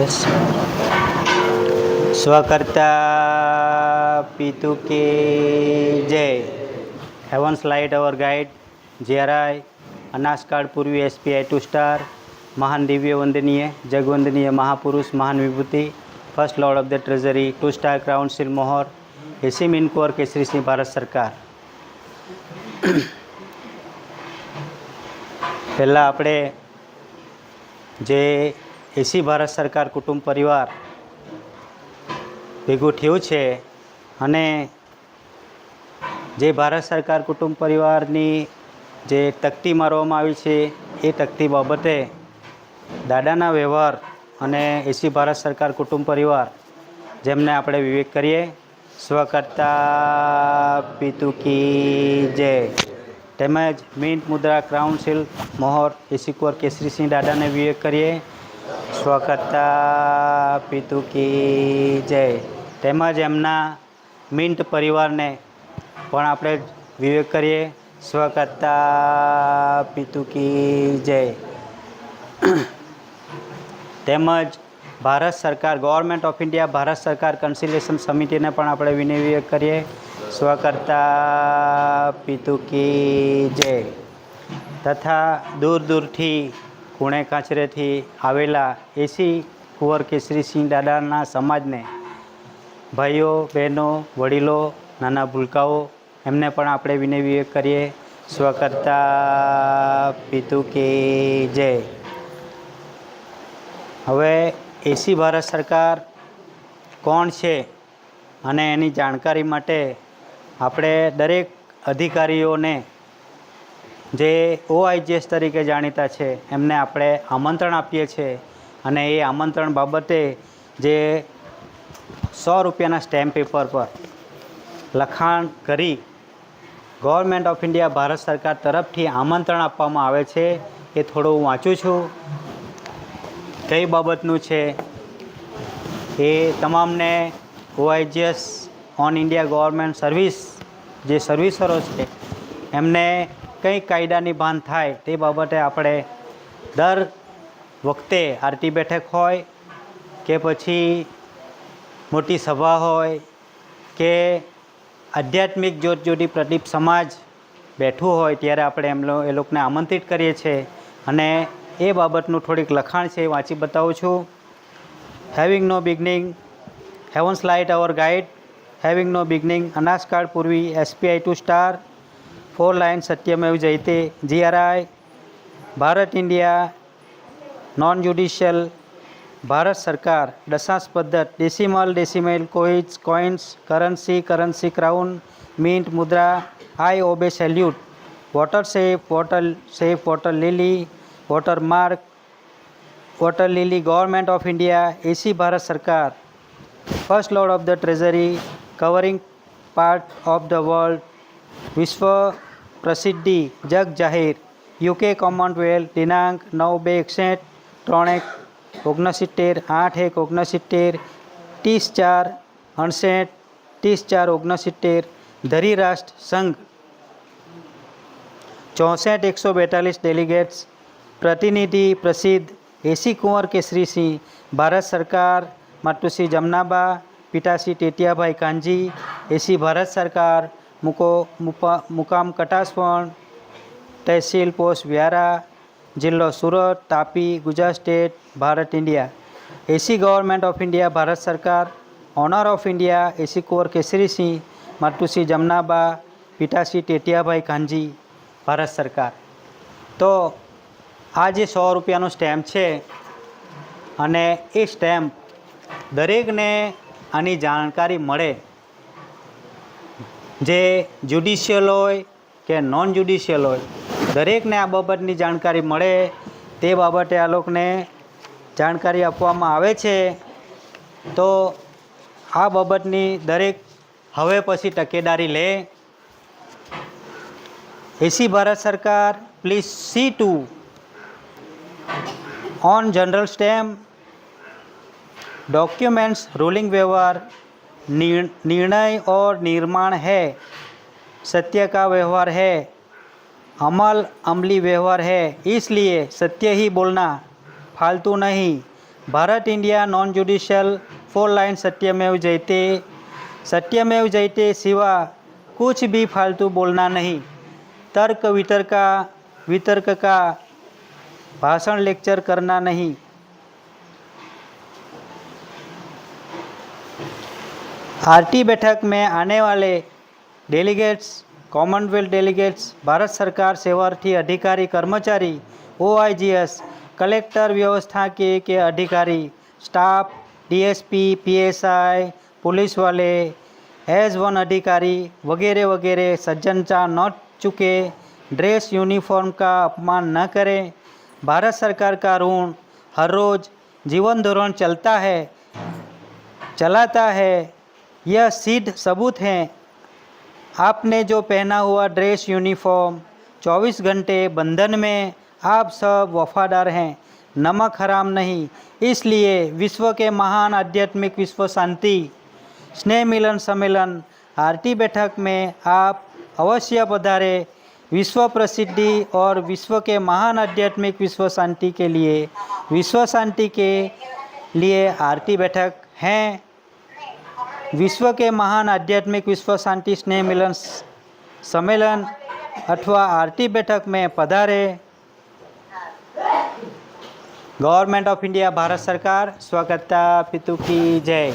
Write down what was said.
Yes. स्वकर्ता पितु की जय. Heavens light our guide. GRI અનાસકાળ પૂર્વી SPI 2 સ્ટાર મહાન દિવ્ય વંદનીય જગવંદનીય મહાપુરુષ મહાન વિભૂતિ first lord of the treasury 2 star crown seal મોહર એસી મિનકોર કેસરી સિંહ ભારત સરકાર. પહેલાં આપણે જે એસી ભારત સરકાર કુટુંબ પરિવાર ભેગું થયું છે અને જે ભારત સરકાર કુટુંબ પરિવારની જે તકતી મારવામાં આવી છે એ તકતી બાબતે દાદાના વ્યવહાર અને એસી ભારત સરકાર કુટુંબ પરિવાર જેમને આપણે વિવેક કરીએ. સ્વકર્તા પિતુ કી જય. તેમજ મિન્ટ મુદ્રા ક્રાઉન સીલ મોહર એસી કોર કેસરી સિંહ દાદાને વિવેક કરીએ. સ્વકર્તા પિતુ કી જય. તેમજ એમના મિન્ટ પરિવારને પણ આપણે વિવેક કરીએ. સ્વકર્તા પિતુ કી જય. તેમજ ભારત સરકાર ગવર્મેન્ટ ઓફ ઇન્ડિયા ભારત સરકાર કન્સિલેશન સમિતિને પણ આપણે વિનય વિવેક કરીએ. સ્વકર્તા પિતુ કી જય. તથા દૂર દૂરથી ખૂણે કાંચરેથી આવેલા એસી કુંવર કેસરી સિંહ દાદાના સમાજને ભાઈઓ બહેનો વડીલો નાના ભૂલકાઓ એમને પણ આપણે વિનય વિવેક કરીએ. સ્વકર્તા પિતુ કી જય. હવે એસી ભારત સરકાર કોણ છે અને એની જાણકારી માટે આપણે દરેક અધિકારીઓને જે OIGS તરીકે જાણીતા છે એમને આપણે આમંત્રણ આપીએ છીએ અને એ આમંત્રણ બાબતે જે 100 રૂપિયાના સ્ટેમ્પ પેપર પર લખાણ કરી ગવર્મેન્ટ ઓફ ઇન્ડિયા ભારત સરકાર તરફથી આમંત્રણ આપવામાં આવે છે. એ થોડું હું વાંચું છું. કઈ બાબતનું છે એ તમામને OIGS on India government service જે સર્વિસરો છે એમને કંઈ કાયદાની ભાન થાય તે બાબતે આપણે દર વખતે આરટી બેઠક હોય કે પછી મોટી સભા હોય કે આધ્યાત્મિક જ્યોતજ્યોતિ પ્રદીપ સમાજ બેઠું હોય ત્યારે આપણે એ લોકોને આમંત્રિત કરીએ છીએ અને એ બાબતનું થોડીક લખાણ છે એ વાંચી બતાવું છું. Having no beginning heavens light our guide having no beginning અનાસકાળ પૂર્વી SPI 2 સ્ટાર 4 લાઇન સત્યમેવ જયતે GRI Bharat India non judicial Bharat સરકાર દશાંશ પદ્ધત decimal coins currency crown mint મુદ્રા I obey salute water safe water લીલી ગવર્મેન્ટ ઓફ ઇન્ડિયા એસી ભારત સરકાર first lord of the treasury covering part of the world વિશ્વ પ્રસિદ્ધિ જગ જાહેર UK કોમનવેલ્થ દિનાંક 9/2/61 3/1/69 8/1/69 30/4/68 30/4/69 ધરી રાષ્ટ્ર સંઘ 64,142 ડેલિગેટ્સ પ્રતિનિધિ પ્રસિદ્ધ એસી કુંવર કેસરી સિંહ ભારત સરકાર માતુશ્રી જમનાબા પિતાશ્રી ટેટિયાભાઈ કાનજી એસી ભારત સરકાર મુકામ કટાસપણ તહેસીલ પોસ્ટ વ્યારા જિલ્લો Surat Tapi Gujarat state Bharat India. AC government of India Bharat સરકાર ઓનર ઓફ ઇન્ડિયા એસી કુંવર કેસરી સિંહ માતુશ્રી જમનાબા પિતાશ્રી ટેટિયાભાઈ કાનજી ભારત સરકાર. તો આ જે 100 રૂપિયાનું સ્ટેમ્પ છે અને એ સ્ટેમ્પ દરેકને આની જાણકારી મળે જે જ્યુડિશિયલ હોય કે નોન જ્યુડિશિયલ હોય દરેકને આ બાબતની જાણકારી મળે તે બાબતે આ લોકોને જાણકારી આપવામાં આવે છે. તો આ બાબતની દરેક હવે પછી તકેદારી લે. એસી ભારત સરકાર please see to on general stamp documents ruling व्यवहार निर्णय और निर्माण है सत्य का व्यवहार है अमली व्यवहार है इसलिए सत्य ही बोलना फालतू नहीं Bharat India non judicial 4 line सत्यमेव जयते। सत्यमेव जयते सिवा कुछ भी फालतू बोलना नहीं। तर्क वितर्क का भाषण लेक्चर करना नहीं। आरटी बैठक में आने वाले डेलीगेट्स, कॉमनवेल्थ डेलीगेट्स, भारत सरकार सेवार्थी अधिकारी कर्मचारी, OIGS, कलेक्टर व्यवस्था के अधिकारी, स्टाफ, DSP, PSI, पुलिस वाले, एज 1 अधिकारी वगैरह वगैरह सज्जनता न चुके, ड्रेस यूनिफॉर्म का अपमान न करें। भारत सरकार का ऋण हर रोज़ जीवन धोरण चलाता है, यह सिद्ध सबूत हैं। आपने जो पहना हुआ ड्रेस यूनिफॉर्म 24 घंटे बंधन में, आप सब वफादार हैं, नमक हराम नहीं। इसलिए विश्व के महान आध्यात्मिक विश्व शांति स्नेह मिलन सम्मेलन आरटी बैठक में आप अवश्य पधारे। विश्व प्रसिद्धि और विश्व के महान आध्यात्मिक विश्व शांति के लिए, विश्व शांति के लिए आरटी बैठक हैं। विश्व के महान आध्यात्मिक विश्व शांति स्नेह मिलन सम्मेलन अथवा आरटी बैठक में पधारे। गवर्नमेंट ऑफ इंडिया भारत सरकार स्वागता पितु की जय।